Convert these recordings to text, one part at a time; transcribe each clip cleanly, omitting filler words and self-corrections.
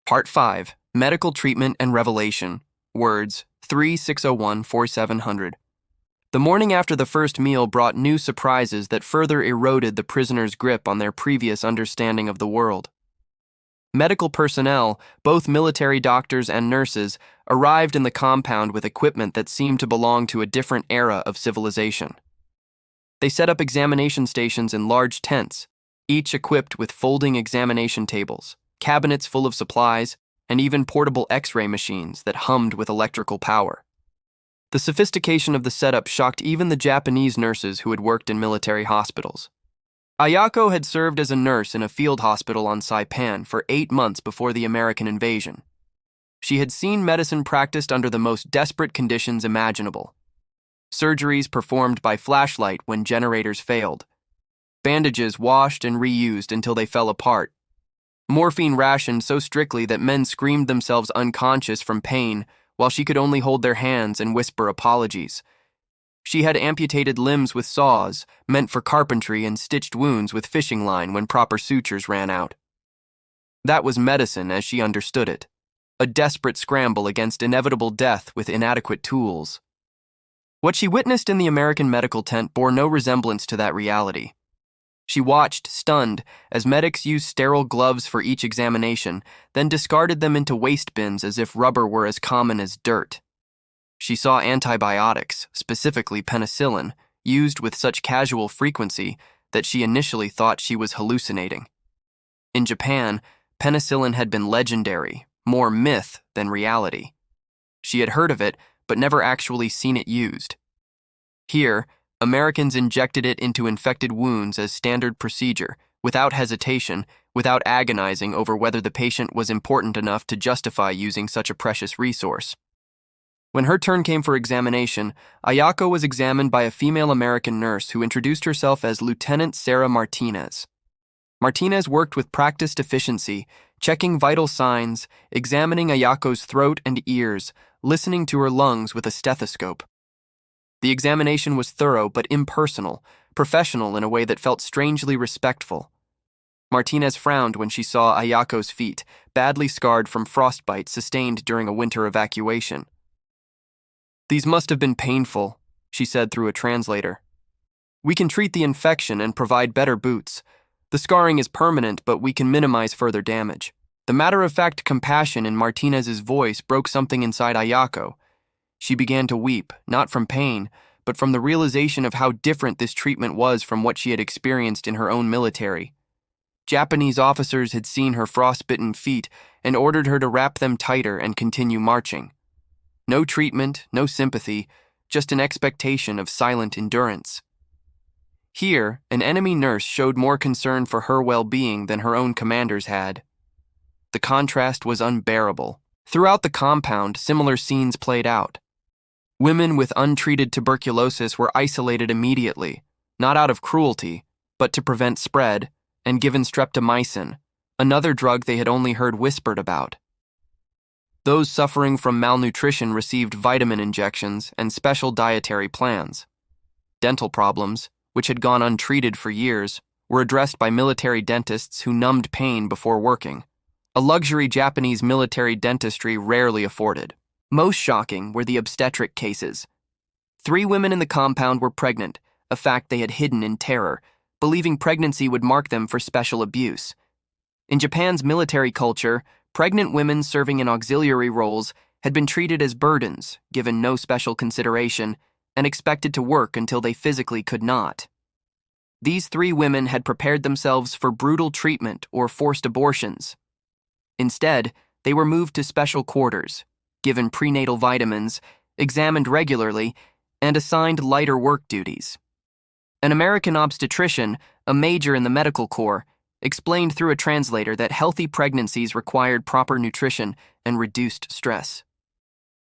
Part 5, Medical Treatment and Revelation, words 3601-4700. The morning after the first meal brought new surprises that further eroded the prisoners' grip on their previous understanding of the world. Medical personnel, both military doctors and nurses, arrived in the compound with equipment that seemed to belong to a different era of civilization. They set up examination stations in large tents, each equipped with folding examination tables, cabinets full of supplies, and even portable X-ray machines that hummed with electrical power. The sophistication of the setup shocked even the Japanese nurses who had worked in military hospitals. Ayako had served as a nurse in a field hospital on Saipan for 8 months before the American invasion. She had seen medicine practiced under the most desperate conditions imaginable. Surgeries performed by flashlight when generators failed. Bandages washed and reused until they fell apart. Morphine rationed so strictly that men screamed themselves unconscious from pain while she could only hold their hands and whisper apologies. She had amputated limbs with saws, meant for carpentry, and stitched wounds with fishing line when proper sutures ran out. That was medicine as she understood it, a desperate scramble against inevitable death with inadequate tools. What she witnessed in the American medical tent bore no resemblance to that reality. She watched, stunned, as medics used sterile gloves for each examination, then discarded them into waste bins as if rubber were as common as dirt. She saw antibiotics, specifically penicillin, used with such casual frequency that she initially thought she was hallucinating. In Japan, penicillin had been legendary, more myth than reality. She had heard of it, but never actually seen it used. Here, Americans injected it into infected wounds as standard procedure, without hesitation, without agonizing over whether the patient was important enough to justify using such a precious resource. When her turn came for examination, Ayako was examined by a female American nurse who introduced herself as Lieutenant Sarah Martinez. Martinez worked with practiced efficiency, checking vital signs, examining Ayako's throat and ears, listening to her lungs with a stethoscope. The examination was thorough but impersonal, professional in a way that felt strangely respectful. Martinez frowned when she saw Ayako's feet, badly scarred from frostbite sustained during a winter evacuation. "These must have been painful," she said through a translator. "We can treat the infection and provide better boots. The scarring is permanent, but we can minimize further damage." The matter-of-fact compassion in Martinez's voice broke something inside Ayako. She began to weep, not from pain, but from the realization of how different this treatment was from what she had experienced in her own military. Japanese officers had seen her frostbitten feet and ordered her to wrap them tighter and continue marching. No treatment, no sympathy, just an expectation of silent endurance. Here, an enemy nurse showed more concern for her well-being than her own commanders had. The contrast was unbearable. Throughout the compound, similar scenes played out. Women with untreated tuberculosis were isolated immediately, not out of cruelty, but to prevent spread, and given streptomycin, another drug they had only heard whispered about. Those suffering from malnutrition received vitamin injections and special dietary plans. Dental problems, which had gone untreated for years, were addressed by military dentists who numbed pain before working, a luxury Japanese military dentistry rarely afforded. Most shocking were the obstetric cases. 3 women in the compound were pregnant, a fact they had hidden in terror, believing pregnancy would mark them for special abuse. In Japan's military culture, pregnant women serving in auxiliary roles had been treated as burdens, given no special consideration, and expected to work until they physically could not. These 3 women had prepared themselves for brutal treatment or forced abortions. Instead, they were moved to special quarters, given prenatal vitamins, examined regularly, and assigned lighter work duties. An American obstetrician, a major in the medical corps, explained through a translator that healthy pregnancies required proper nutrition and reduced stress.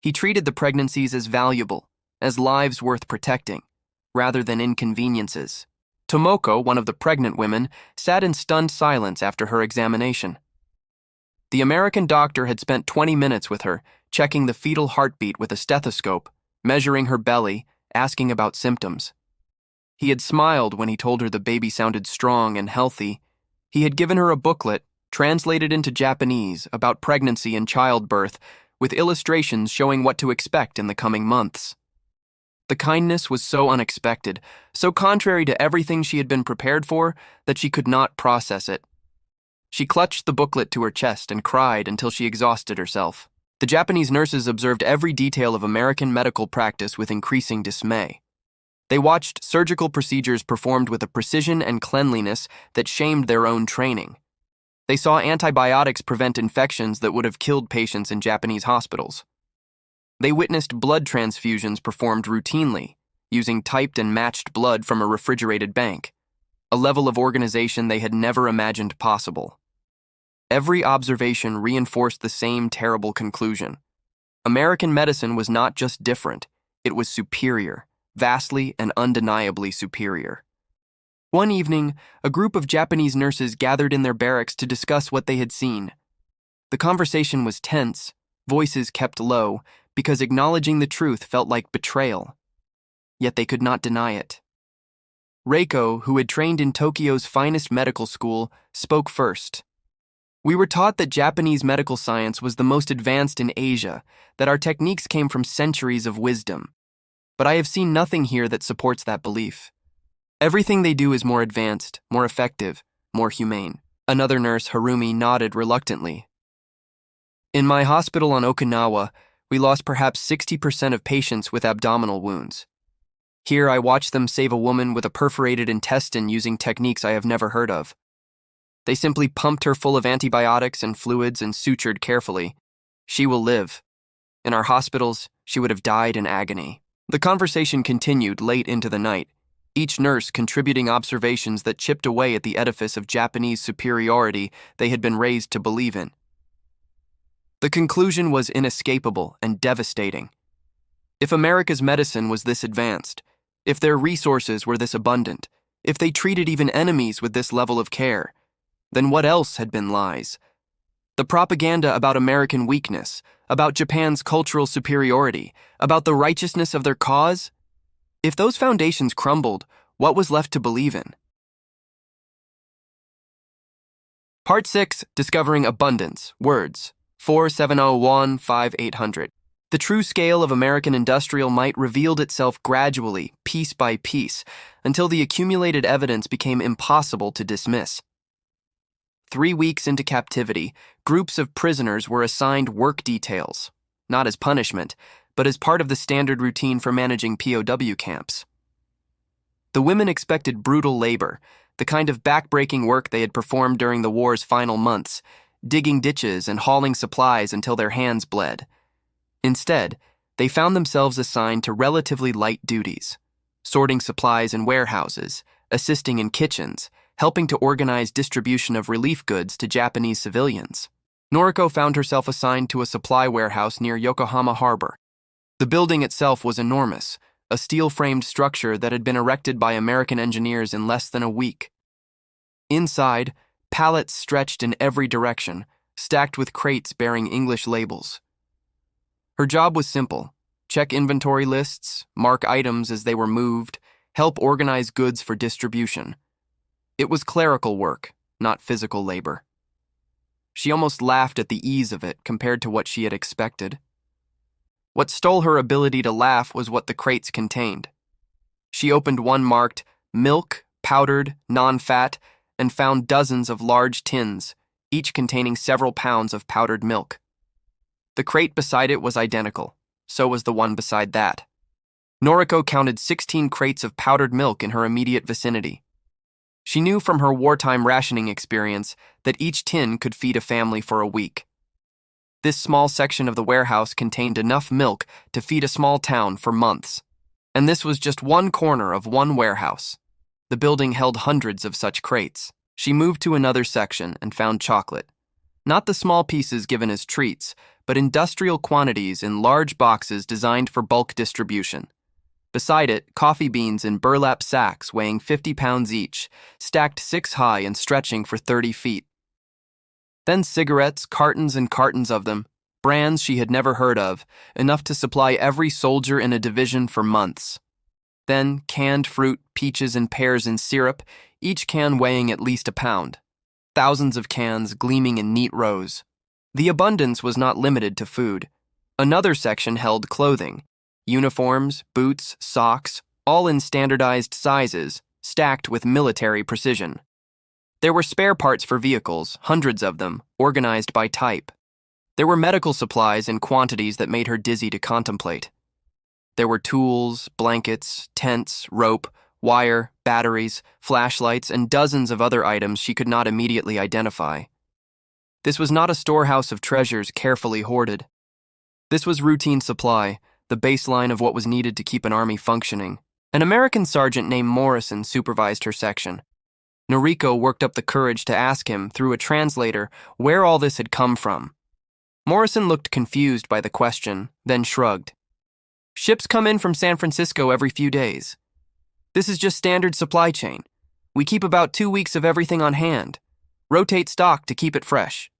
He treated the pregnancies as valuable, as lives worth protecting, rather than inconveniences. Tomoko, one of the pregnant women, sat in stunned silence after her examination. The American doctor had spent 20 minutes with her, checking the fetal heartbeat with a stethoscope, measuring her belly, asking about symptoms. He had smiled when he told her the baby sounded strong and healthy. He had given her a booklet, translated into Japanese about pregnancy and childbirth, with illustrations showing what to expect in the coming months. The kindness was so unexpected, so contrary to everything she had been prepared for, that she could not process it. She clutched the booklet to her chest and cried until she exhausted herself. The Japanese nurses observed every detail of American medical practice with increasing dismay. They watched surgical procedures performed with a precision and cleanliness that shamed their own training. They saw antibiotics prevent infections that would have killed patients in Japanese hospitals. They witnessed blood transfusions performed routinely, using typed and matched blood from a refrigerated bank, a level of organization they had never imagined possible. Every observation reinforced the same terrible conclusion. American medicine was not just different, it was superior, vastly and undeniably superior. One evening, a group of Japanese nurses gathered in their barracks to discuss what they had seen. The conversation was tense, voices kept low, because acknowledging the truth felt like betrayal. Yet they could not deny it. Reiko, who had trained in Tokyo's finest medical school, spoke first. "We were taught that Japanese medical science was the most advanced in Asia, that our techniques came from centuries of wisdom. But I have seen nothing here that supports that belief. Everything they do is more advanced, more effective, more humane." Another nurse, Harumi, nodded reluctantly. "In my hospital on Okinawa, we lost perhaps 60% of patients with abdominal wounds. Here I watched them save a woman with a perforated intestine using techniques I have never heard of. They simply pumped her full of antibiotics and fluids and sutured carefully. She will live. In our hospitals, she would have died in agony." The conversation continued late into the night, each nurse contributing observations that chipped away at the edifice of Japanese superiority they had been raised to believe in. The conclusion was inescapable and devastating. If America's medicine was this advanced, if their resources were this abundant, if they treated even enemies with this level of care, then what else had been lies? The propaganda about American weakness, about Japan's cultural superiority, about the righteousness of their cause? If those foundations crumbled, what was left to believe in? Part 6, Discovering Abundance, Words, 4701-5800. The true scale of American industrial might revealed itself gradually, piece by piece, until the accumulated evidence became impossible to dismiss. 3 weeks into captivity, groups of prisoners were assigned work details, not as punishment, but as part of the standard routine for managing POW camps. The women expected brutal labor, the kind of back-breaking work they had performed during the war's final months, digging ditches and hauling supplies until their hands bled. Instead, they found themselves assigned to relatively light duties, sorting supplies in warehouses, assisting in kitchens, helping to organize distribution of relief goods to Japanese civilians. Noriko found herself assigned to a supply warehouse near Yokohama Harbor. The building itself was enormous, a steel-framed structure that had been erected by American engineers in less than a week. Inside, pallets stretched in every direction, stacked with crates bearing English labels. Her job was simple: check inventory lists, mark items as they were moved, help organize goods for distribution. It was clerical work, not physical labor. She almost laughed at the ease of it compared to what she had expected. What stole her ability to laugh was what the crates contained. She opened one marked milk, powdered, non-fat, and found dozens of large tins, each containing several pounds of powdered milk. The crate beside it was identical, so was the one beside that. Noriko counted 16 crates of powdered milk in her immediate vicinity. She knew from her wartime rationing experience that each tin could feed a family for a week. This small section of the warehouse contained enough milk to feed a small town for months. And this was just one corner of one warehouse. The building held hundreds of such crates. She moved to another section and found chocolate. Not the small pieces given as treats, but industrial quantities in large boxes designed for bulk distribution. Beside it, coffee beans in burlap sacks weighing 50 pounds each, stacked 6 high and stretching for 30 feet. Then cigarettes, cartons and cartons of them, brands she had never heard of, enough to supply every soldier in a division for months. Then canned fruit, peaches and pears in syrup, each can weighing at least a pound. thousands of cans gleaming in neat rows. The abundance was not limited to food. Another section held clothing, uniforms, boots, socks, all in standardized sizes, stacked with military precision. There were spare parts for vehicles, hundreds of them, organized by type. There were medical supplies in quantities that made her dizzy to contemplate. There were tools, blankets, tents, rope, wire, batteries, flashlights, and dozens of other items she could not immediately identify. This was not a storehouse of treasures carefully hoarded. This was routine supply, the baseline of what was needed to keep an army functioning. An American sergeant named Morrison supervised her section. Noriko worked up the courage to ask him, through a translator, where all this had come from. Morrison looked confused by the question, then shrugged. Ships come in from San Francisco every few days. This is just standard supply chain. We keep about 2 weeks of everything on hand. Rotate stock to keep it fresh.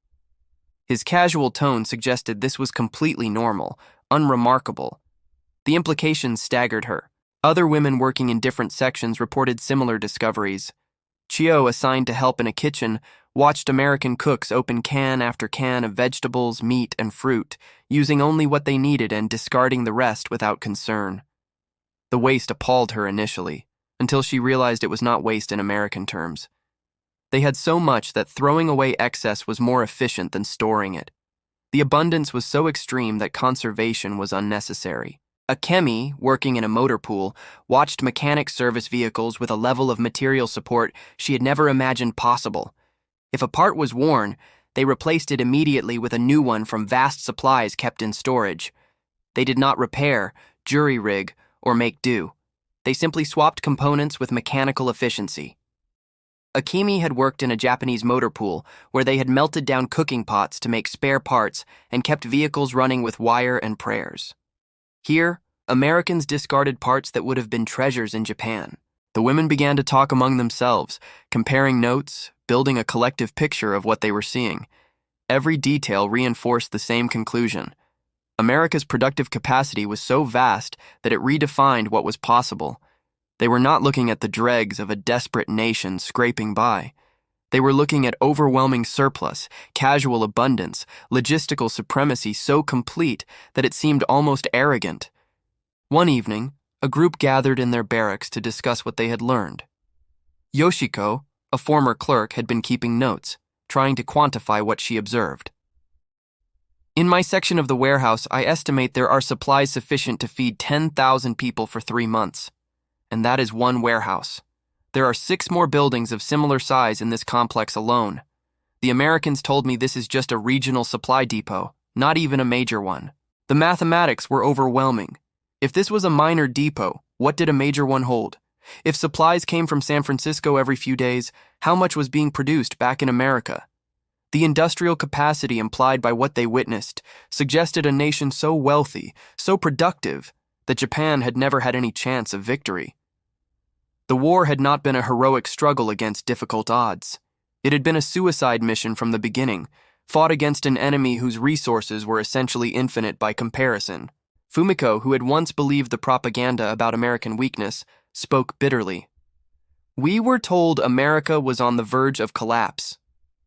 His casual tone suggested this was completely normal, unremarkable. The implications staggered her. Other women working in different sections reported similar discoveries. Chio, assigned to help in a kitchen, watched American cooks open can after can of vegetables, meat, and fruit, using only what they needed and discarding the rest without concern. The waste appalled her initially, until she realized it was not waste in American terms. They had so much that throwing away excess was more efficient than storing it. The abundance was so extreme that conservation was unnecessary. A chemie, working in a motor pool, watched mechanic service vehicles with a level of material support she had never imagined possible. If a part was worn, they replaced it immediately with a new one from vast supplies kept in storage. They did not repair, jury-rig, or make do. They simply swapped components with mechanical efficiency. Akemi had worked in a Japanese motor pool where they had melted down cooking pots to make spare parts and kept vehicles running with wire and prayers. Here, Americans discarded parts that would have been treasures in Japan. The women began to talk among themselves, comparing notes, building a collective picture of what they were seeing. Every detail reinforced the same conclusion. America's productive capacity was so vast that it redefined what was possible. They were not looking at the dregs of a desperate nation scraping by. They were looking at overwhelming surplus, casual abundance, logistical supremacy so complete that it seemed almost arrogant. One evening, a group gathered in their barracks to discuss what they had learned. Yoshiko, a former clerk, had been keeping notes, trying to quantify what she observed. In my section of the warehouse, I estimate there are supplies sufficient to feed 10,000 people for 3 months. And that is one warehouse. There are 6 more buildings of similar size in this complex alone. The Americans told me this is just a regional supply depot, not even a major one. The mathematics were overwhelming. If this was a minor depot, what did a major one hold? If supplies came from San Francisco every few days, how much was being produced back in America? The industrial capacity implied by what they witnessed suggested a nation so wealthy, so productive, that Japan had never had any chance of victory. The war had not been a heroic struggle against difficult odds. It had been a suicide mission from the beginning, fought against an enemy whose resources were essentially infinite by comparison. Fumiko, who had once believed the propaganda about American weakness, spoke bitterly. We were told America was on the verge of collapse.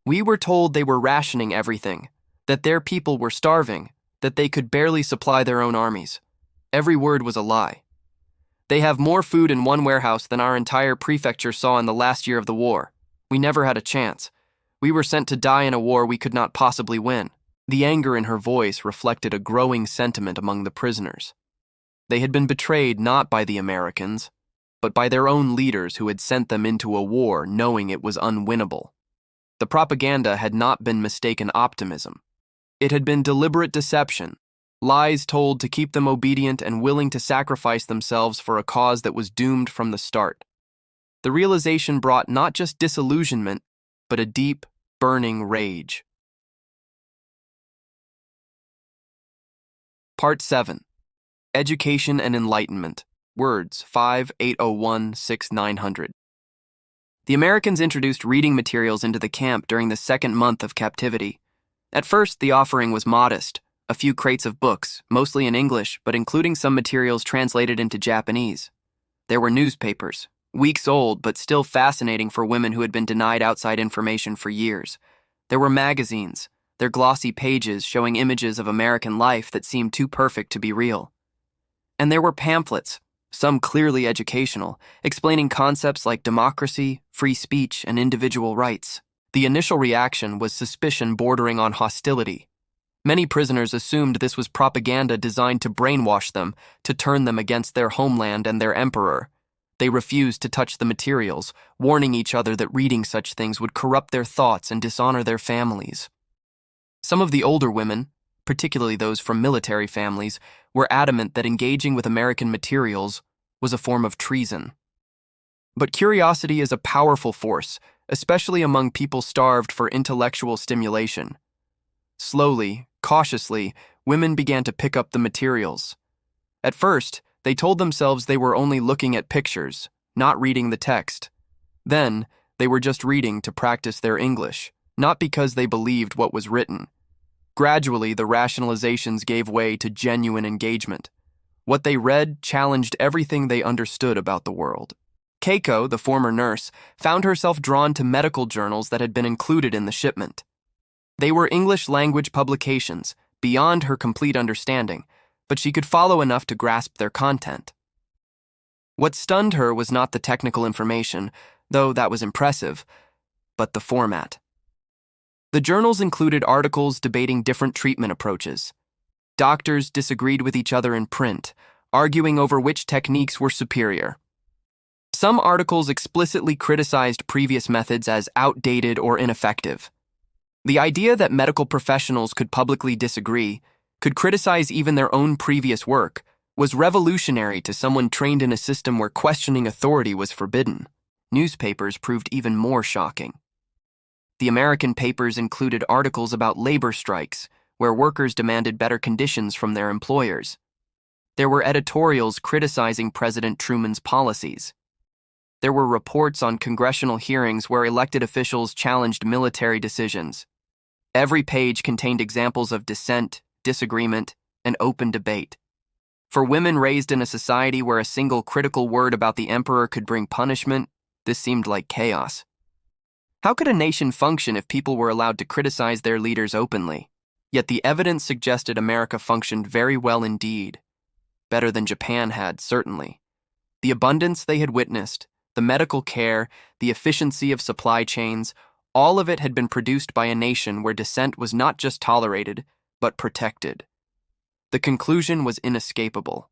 We were told they were rationing everything, that their people were starving, that they could barely supply their own armies. Every word was a lie. They have more food in one warehouse than our entire prefecture saw in the last year of the war. We never had a chance. We were sent to die in a war we could not possibly win. The anger in her voice reflected a growing sentiment among the prisoners. They had been betrayed not by the Americans, but by their own leaders who had sent them into a war knowing it was unwinnable. The propaganda had not been mistaken optimism. It had been deliberate deception, lies told to keep them obedient and willing to sacrifice themselves for a cause that was doomed from the start. The realization brought not just disillusionment, but a deep, burning rage. Part 7. Education and Enlightenment. Words 5-801-6900. The Americans introduced reading materials into the camp during the 2nd month of captivity. At first, the offering was modest, a few crates of books, mostly in English, but including some materials translated into Japanese. There were newspapers, weeks old but still fascinating for women who had been denied outside information for years. There were magazines, their glossy pages showing images of American life that seemed too perfect to be real. And there were pamphlets, some clearly educational, explaining concepts like democracy, free speech, and individual rights. The initial reaction was suspicion bordering on hostility. Many prisoners assumed this was propaganda designed to brainwash them, to turn them against their homeland and their emperor. They refused to touch the materials, warning each other that reading such things would corrupt their thoughts and dishonor their families. Some of the older women, particularly those from military families, were adamant that engaging with American materials was a form of treason. But curiosity is a powerful force, especially among people starved for intellectual stimulation. Slowly, cautiously, women began to pick up the materials. At first, they told themselves they were only looking at pictures, not reading the text. Then, they were just reading to practice their English, not because they believed what was written. Gradually, the rationalizations gave way to genuine engagement. What they read challenged everything they understood about the world. Keiko, the former nurse, found herself drawn to medical journals that had been included in the shipment. They were English-language publications, beyond her complete understanding, but she could follow enough to grasp their content. What stunned her was not the technical information, though that was impressive, but the format. The journals included articles debating different treatment approaches. Doctors disagreed with each other in print, arguing over which techniques were superior. Some articles explicitly criticized previous methods as outdated or ineffective. The idea that medical professionals could publicly disagree, could criticize even their own previous work, was revolutionary to someone trained in a system where questioning authority was forbidden. Newspapers proved even more shocking. The American papers included articles about labor strikes, where workers demanded better conditions from their employers. There were editorials criticizing President Truman's policies. There were reports on congressional hearings where elected officials challenged military decisions. Every page contained examples of dissent, disagreement, and open debate. For women raised in a society where a single critical word about the emperor could bring punishment, this seemed like chaos. How could a nation function if people were allowed to criticize their leaders openly? Yet the evidence suggested America functioned very well indeed. Better than Japan had, certainly. The abundance they had witnessed, the medical care, the efficiency of supply chains, all of it had been produced by a nation where dissent was not just tolerated, but protected. The conclusion was inescapable.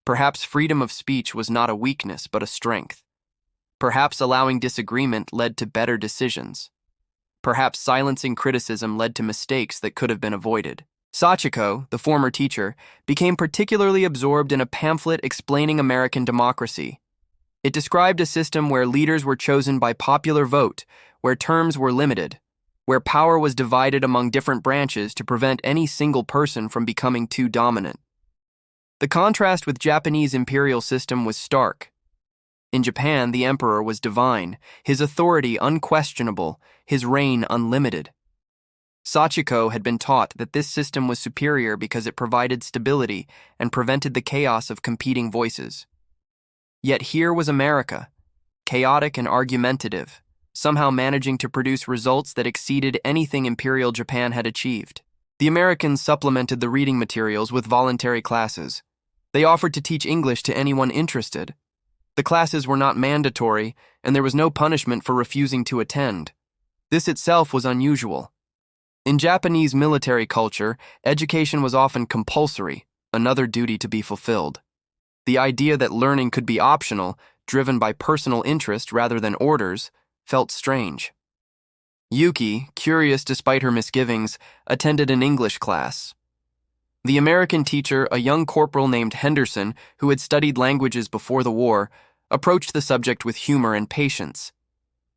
Perhaps freedom of speech was not a weakness, but a strength. Perhaps allowing disagreement led to better decisions. Perhaps silencing criticism led to mistakes that could have been avoided. Sachiko, the former teacher, became particularly absorbed in a pamphlet explaining American democracy. It described a system where leaders were chosen by popular vote, where terms were limited, where power was divided among different branches to prevent any single person from becoming too dominant. The contrast with Japanese imperial system was stark. In Japan, the emperor was divine, his authority unquestionable, his reign unlimited. Sachiko had been taught that this system was superior because it provided stability and prevented the chaos of competing voices. Yet here was America, chaotic and argumentative, somehow managing to produce results that exceeded anything Imperial Japan had achieved. The Americans supplemented the reading materials with voluntary classes. They offered to teach English to anyone interested. The classes were not mandatory, and there was no punishment for refusing to attend. This itself was unusual. In Japanese military culture, education was often compulsory, another duty to be fulfilled. The idea that learning could be optional, driven by personal interest rather than orders, felt strange. Yuki, curious despite her misgivings, attended an English class. The American teacher, a young corporal named Henderson, who had studied languages before the war, approached the subject with humor and patience.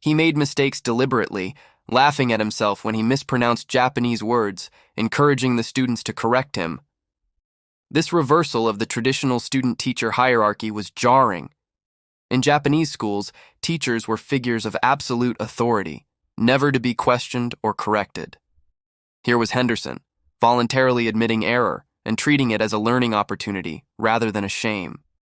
He made mistakes deliberately, laughing at himself when he mispronounced Japanese words, encouraging the students to correct him. This reversal of the traditional student-teacher hierarchy was jarring. In Japanese schools, teachers were figures of absolute authority, never to be questioned or corrected. Here was Henderson, voluntarily admitting error and treating it as a learning opportunity rather than a shame.